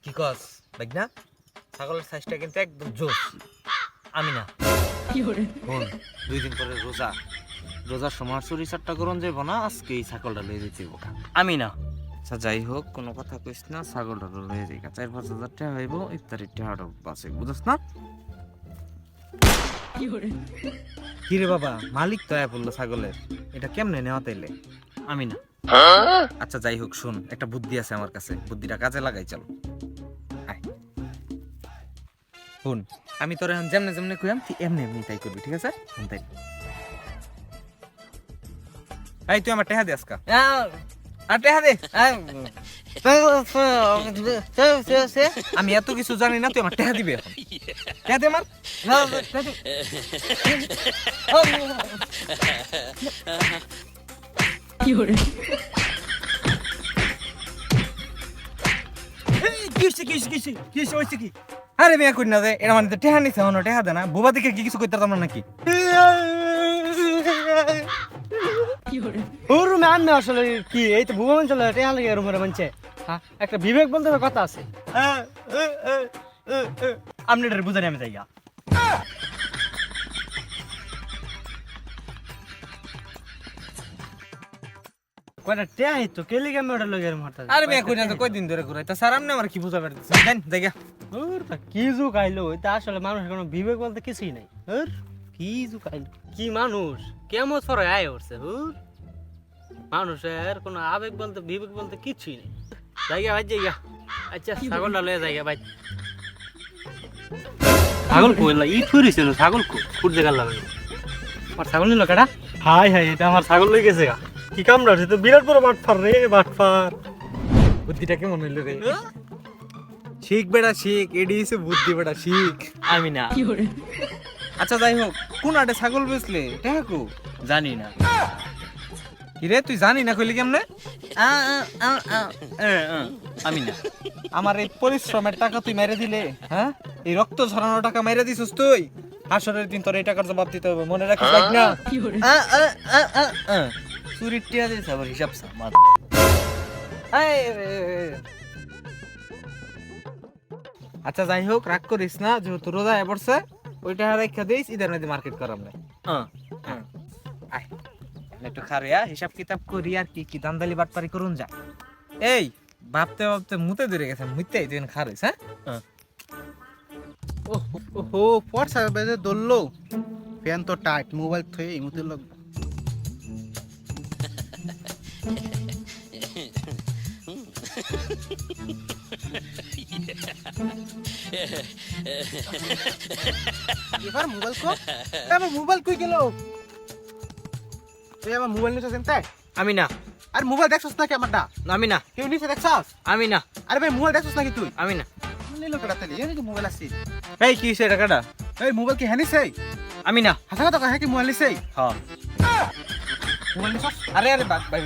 কি কস ভাইগনা? ছাগলের সাইজটা কিন্তু একদম জোস। আমি না বোন, 2 দিন পরে রোজার সময় চুরি চারটা করুন যাইব না, আজকে এই ছাগলটা লয়ে যেতে হইব। আমি না। আচ্ছা যাই হোক, কোনো কথা কইস না, ছাগলটা লয়ে যাই। 4-5 হাজার টাকা হইব, ইফতারির টাকাটা বাঁচে, বুঝছ না? কি রে বাবা, মালিক তো আয়া পড়লো ছাগলের, এটা কেমনে নেওয়া তাইলে? আমি না। আচ্ছা যাই হোক, শুন, একটা বুদ্ধি আছে আমার কাছে, বুদ্ধিটা কাজে লাগাই, চল। শুন, আমি তোর এখন যেমনে যেমনে কইলাম তুই এমনি এমনি তাই করবি, ঠিক আছে? শুন তাই, এই তুই আমার টেহা দে আজকা। আর টেহা দে। আমি এত কিছু জানি না, তুই আমার টেহা দিবি এখন। টেহা দে আমার। কি আরে মেয়ে করি না দে, এটা মানে টেহা নিছে, টেহা দে না, বুবা দিকে কি কিছু করতে পারতাম না নাকি? ওর রুমে আনবে আসলে কি, এই তো ভুবন চলে টেহা লাগে রুমের মানছে। হ্যাঁ, একটা বিবেক বলতে তো কথা আছে। আপনি এটা বুঝানি, আমি যাইয়া। কয়টা টেহাই তো কেলি কেমন ওটা লগের মারতা। আরে মেয়ে করি না তো, কয়দিন ধরে ঘুরাই তা স্যার, আপনি আমার কি বুঝা পারতেছেন? দেন জায়গা। ওর তা কি যুগ আইলো, এটা আসলে মানুষের কোনো বিবেক বলতে কিছুই নাই। ওর কি যুগ আইলো, কি মানুষ কেমন ফরে আয় উঠছে। ওর মানুষের কোনো আবেগ বলতে বিবেক বলতে কিছুই নেই। জায়গা ভাই জায়গা। আচ্ছা ছাগলটা লয়ে জায়গা ভাই। ছাগল কইলা ই ফুরিছিল, ছাগল ফুট জায়গা লাগে। আমার ছাগল নিল কাটা। হাই হাই, এটা আমার ছাগল লই গেছে গা। কি কামড়া হচ্ছে তো, বিরাট বড় বাটফার রে, বাটফার। বুদ্ধিটা কেমন হইল রে? শিখ বেটা শিখ, এডি হইছে বুদ্ধি বেটা শিখ। আমি না। আচ্ছা যাই হোক, কোন আটে ছাগল বেচলে টাকা? জানি না। কিরে তুই জানি না কইলি কেমনে? আমি না। আমার এই পরিশ্রমের টাকা তুই মেরে দিলে, হ্যাঁ? এই রক্ত ঝরানোর টাকা মেরে দিছিস তুই। হাসরের দিন তোর এই টাকার জবাব দিতে হবে, মনে রাখিস না। চুরির টিয়া দিস আবার হিসাব সামাদ। আচ্ছা যাই হোক, রাগ করিস না, যেহেতু রোজা পড়ছে, ওইটা রেখা দিস, ঈদের মধ্যে মার্কেট করাম না। একটু খারিয়া হিসাব কিতাব করি, আর কি কি দান্দালি বাটপারি করুন যা। এই ভাবতে ভাবতে মুতে ধরে গেছে, মুতে তুই খারিস। হ্যাঁ, ওহো পড়ছা বেজে দললো, ফ্যান তো টাইট, মোবাইল থয়ে ইমুতে লোক। এবার মোবাইল কো, আমার মোবাইল কই গেল? এই আমার মোবাইল নিতে সেন তাই? আমি না। আর মোবাইল দেখছস নাকি আমারটা? আমি না। কেউ নিছে দেখছস? আমি না। আরে ভাই মোবাইল দেখছস নাকি তুই? আমি না। লে লোকটা তালি, এই তো মোবাইল আছে। এই কি হইছে টাকাটা? এই মোবাইল কি হানিছে? আমি না। হাসা কথা কয় কি মোবাইল নিছে? হ্যাঁ, মোবাইল নিছস? আরে আরে বাদ ভাই,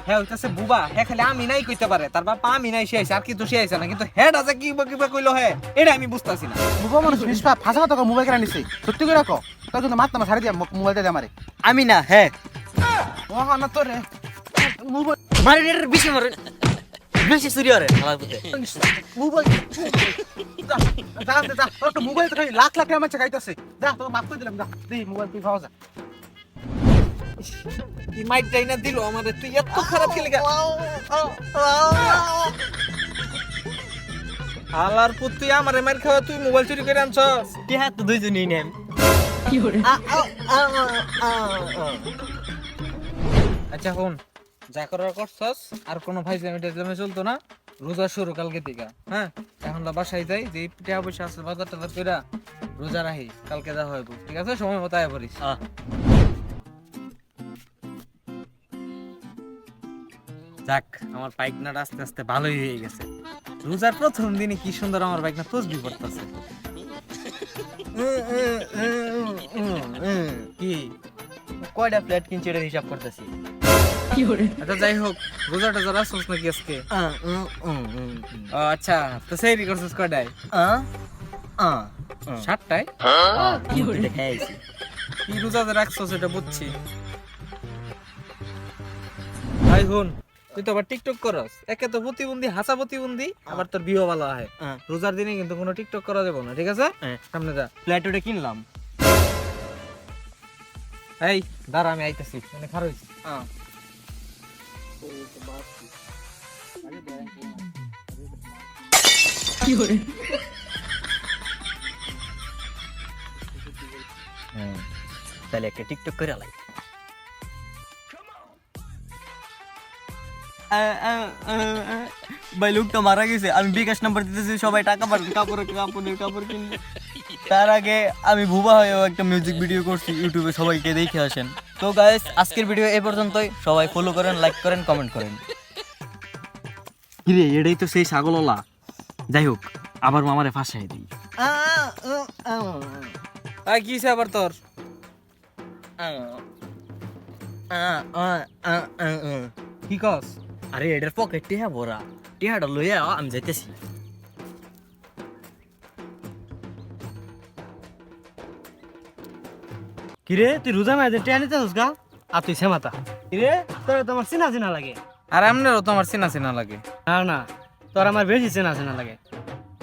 হ্যাঁ হইতাছে বুবা, হ্যাঁ খালি আমি নাই কইতে পারে, তার বাবা আমি নাই সে আইছে, আর কি দোষী আইছে না, কিন্তু হেড আছে কি কিবা কইলো, হ্যাঁ এটা আমি বুঝতাছি না। বুবা মানুষ নিষ্পাপ, হাসা কথা কয় মোবাইল কেন নিছে? সত্যি করে কও, তোর কিন্তু মাত না ছাড়ি দিয়া মোবাইলটা দে আমারে। আমি না। হ্যাঁ ও না তোরে মোবাইল মারে রে, বেশি মারে, বেশি চুরি করে হালার পুতে। মোবাইল যা দে যা, তোর তো মোবাইল তো খালি লাখ লাখ টাকা চাইতাছে। যা তোর মাফ করে দিলাম, যা দে মোবাইল তুই খাওয়া যা। কি মাইক ডাইনা দিল আমারে, তুই এত খারাপ খেলি গা। হালার পুত, তুই আমারে মার খাওয়া, তুই মোবাইল চুরি করে আনছস। কি হাত তো দুইজনই নেন। আচ্ছা হন, যা করার করছস, আর কোনো ফাইজলামি টাইজলামি চলতো না। রোজা শুরু কালকে থেকে, হ্যাঁ? এখন বাসায় যাই, যে টাকা পয়সা আছে বাজার টাজার কইরা রোজা রাখি, কালকে দেখা হইব, ঠিক আছে? সময় মতো আয়া পড়িস। যাক, আমার পাইকনাটা আস্তে আস্তে ভালোই হয়ে গেছে। রোজার প্রথম দিনে কি সুন্দর আমার পাইকনা তসবি পড়তেছে। কি কয়টা প্লেট কিনছি এটা হিসাব করতেছি। আচ্ছা যাই হোক, রোজাটা যারা সোস নাকি আজকে? ও আচ্ছা, তো সেই করছিস কয়টায়? 7টায়? কি রোজাতে রাখছো সেটা বুঝছি। ভাই হুন, তুই তো আবার টিকটক করস, একে তো প্রতিবন্ধী হাসা প্রতিবন্ধী, আবার তোর ভিউ ভালো হয়। রোজার দিনে কিন্তু কোনো টিকটক করা যাবে না, ঠিক আছে? সামনে যা। প্লেটোটা কিনলাম। এই দাঁড়া, আমি আইতেছি, মানে খারাপ হয়েছি। তাহলে একটা টিকটক করে লাই। ভাই লোকটা মারা গেছে, আমি বিকাশ নাম্বার দিতেছি, সবাই টাকা পাঠাবে, কাপড় কিনবে। তার আগে আমি ভুবা হয়েও একটা মিউজিক ভিডিও করছি ইউটিউবে, সবাইকে দেখে আসেন। তো গাইস, আজকের ভিডিও এই পর্যন্তই। সবাই ফলো করেন, লাইক করেন, কমেন্ট করেন। কিরে, এটাই তো সেই ছাগলওয়ালা। যাই হোক, আবার মামারে ফাঁসাই দিই। কি হইছে আবার তোর? কি কস? আরে এটার পকেট টিহা ভরা, টিহাটা লইয়া আমি যাইতেছি। কিরে, তুই রোজা মাঝে টিয়া নিতেছিস গা? আর তুই সেমাতা। কিরে, তোর তোমার চিনা চিনা লাগে। আর এমনেরও তোমার চেনা চেনা লাগে। না না, তোর আমার বেশি চেনা চেনা লাগে।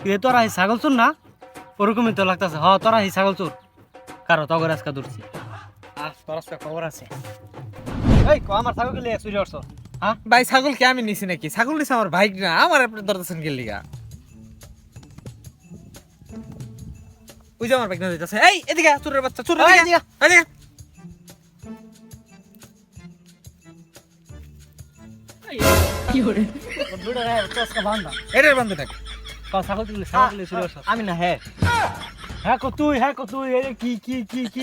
কিরে, তোরা এই ছাগল চোর না? ওরকমই তো লাগতেছে। তোরা এই ছাগল চোর। কারো তগর আজকা ধরছি। তোর আজকা খবর আছে। এই আমার ছাগল গেলে চুরি করছ? হ্যাঁ ভাই, ছাগল কি আমি নিছি নাকি? ছাগল নিছে আমার ভাই না, আমার আপনি ধরতেছেন কে লিগা? ওই যে আমার ভাই না দিতেছে। এই এদিকে আয়, চোরের বাচ্চা, চোরের এদিকে এদিকে। এটার বন্ধ থাক। ছাগল তুলে চুরি করছ? আমি না, হ্যাঁ হ্যাঁ কো তুই এই কি কি কি কি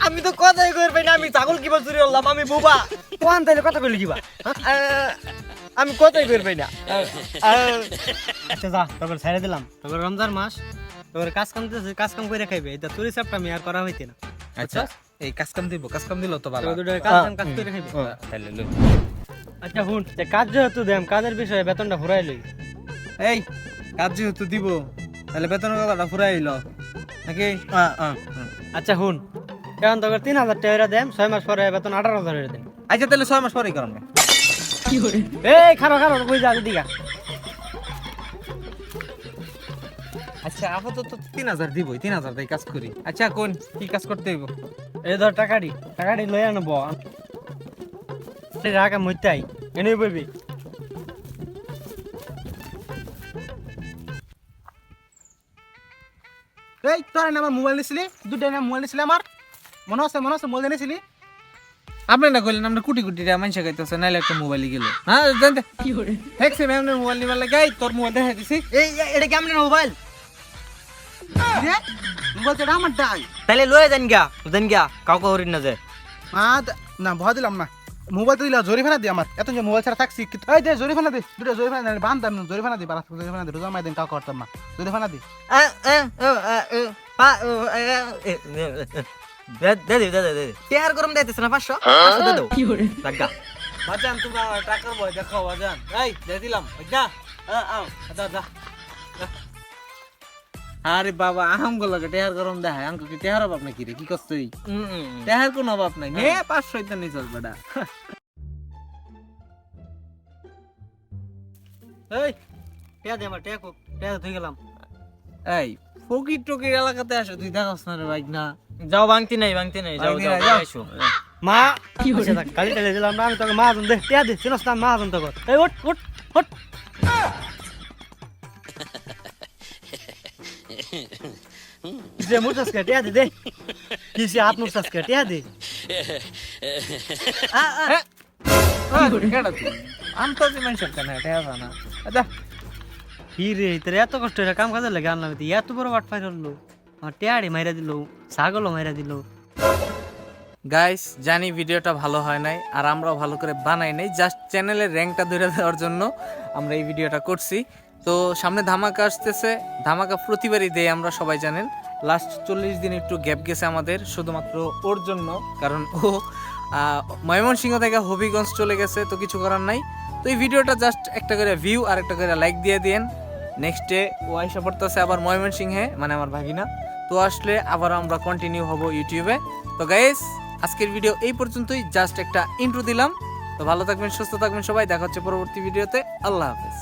আমি তো কথাই করবে না, আমি ছাগল কিবা চুরি করলাম, আমি বুবা। কোন তাইলে কথা কইলি কিবা? আমি কথাই করবে না। আচ্ছা যা, তোকে ছেড়ে দিলাম। তোকে রমজান মাস, তোর কাজ কাম করে খাইবে। এটা চুরি চাপটা আমি আর করা হইতে না। আচ্ছা, এই কাজ কাম দিব, কাজ কাম দিল তো ভালো। কাজ করে খাইবে। তাহলে লই। আচ্ছা হুন, কাজ যেহেতু দেম, কাজের বিষয়ে বেতনটা ফুরাই লই। এই কাজ যেহেতু দিব, তাহলে বেতনের কথাটা ফুরাই হইল নাকি? আচ্ছা হুন, এখন তোকে 3,000 টাকা দেম, 6 মাস পরে বেতন 18,000 দেম। আচ্ছা তাহলে 6 মাস পরেই করাম। এই খারো কই যা দিগা। আচ্ছা আপাতত 3,000 দিবই, 3,000 দিয়ে কাজ করি। আচ্ছা কোন কি কাজ করতে হইব? এই ধর টাকাটি লই আনবো। রাখা মইতাই এনে বইবি। এই তোর না আমার মোবাইল নিছিলি, দুটো না মোবাইল নিছিলি আমার, মনে আছে মোবাইল নিছিলি। আপনি না কইলেন আমরা কোটি কোটি টাকা মানুষ খাইতেছে, নাইলে একটা মোবাইল গেল। হ্যাঁ জানতে কি করে দেখছি ম্যামের মোবাইল নিবার লাগে। এই তোর মোবাইল দেখা দিছি। এই এটা কেমন মোবাইল? রে মোবাইল তো আমার ডাই। তাহলে লয়ে যান গিয়া কাউকে হরিণ না যায়। না ভয় দিলাম না, মোবাইল তো দিলা জরিফানা দি আমার। এত যে মোবাইল ছাড়া থাকছি, এই দে জরিফানা দে, দুটো জরিফানা দে, বান্ধাম না জরিফানা দি, বারা জরিফানা দে, রোজা মাইদিন কাউ করতাম না, জরিফানা দি। দে টেহার গরম দিতেছ না 500 দে দাও কি করে লাগা। বাজান তোমরা টাকার ভয় দেখো বাজান। এই দিয়ে দিলাম না। দা দা। আরে বাবা আহাম গো লাগে টেহার গরম দেখায়। আঙ্কু কি টেহার অভাব নাকি রে? কি করছ তুই? টেহার কোনো অভাব নাই। নে 500 ইতে নিয়ে চল বেটা। এই টিয়া দে আমার, টিয়া ধুই গেলাম। এই ফকির টকির এলাকাতে আসে তুই দেখাস না রে ভাই না। যাও ভাঙতি নাই যাও আইসো। মা কি হইছে? গালি টালি দিলাম না আমি তোকে। মাহাজন দে, টিয়া দে, চিনস না মাহাজন তোকে। এই ওঠ যে মুরসাস কে টিয়া দে কিসে হাত মুরসাস কে টিয়া দে। কেডা তুই? আনতাজি মানুষের কেন টেহার না? আচ্ছা কি রে, তোর এত কষ্ট হইরা কাম কাজে লাগে আনলাম, এত বড় বাট পাই করলো। আমার টিয়াড়ি মাইরা দিল, ছাগলও মাইরা দিল। গাইস, জানি ভিডিওটা ভালো হয় নাই, আর আমরাও ভালো করে বানাই নাই, জাস্ট চ্যানেলের র্যাঙ্কটা ধরে দেওয়ার জন্য আমরা এই ভিডিওটা করছি। তো সামনে ধামাকা আসতেছে, ধামাকা প্রতিবারই দেই আমরা, সবাই জানেন। লাস্ট 40 দিন একটু গ্যাপ গেছে আমাদের শুধুমাত্র ওর জন্য, কারণ ও ময়মনসিংহ থেকে হবিগঞ্জ চলে গেছে, তো কিছু করার নাই। তো এই ভিডিওটা জাস্ট একটা করে ভিউ আর একটা করে লাইক দিয়ে দিয়েন। নেক্সট ডে ও আইসা পড়তেছে আবার ময়মনসিংহে, মানে আমার ভাগিনা। তো আসলে আবার আমরা কন্টিনিউ হব ইউটিউবে। তো গাইস, আজকের ভিডিও এই পর্যন্তই, জাস্ট একটা ইন্ট্রো দিলাম। তো ভালো থাকবেন, সুস্থ থাকবেন সবাই, দেখা হচ্ছে পরবর্তী ভিডিওতে। আল্লাহ হাফেজ।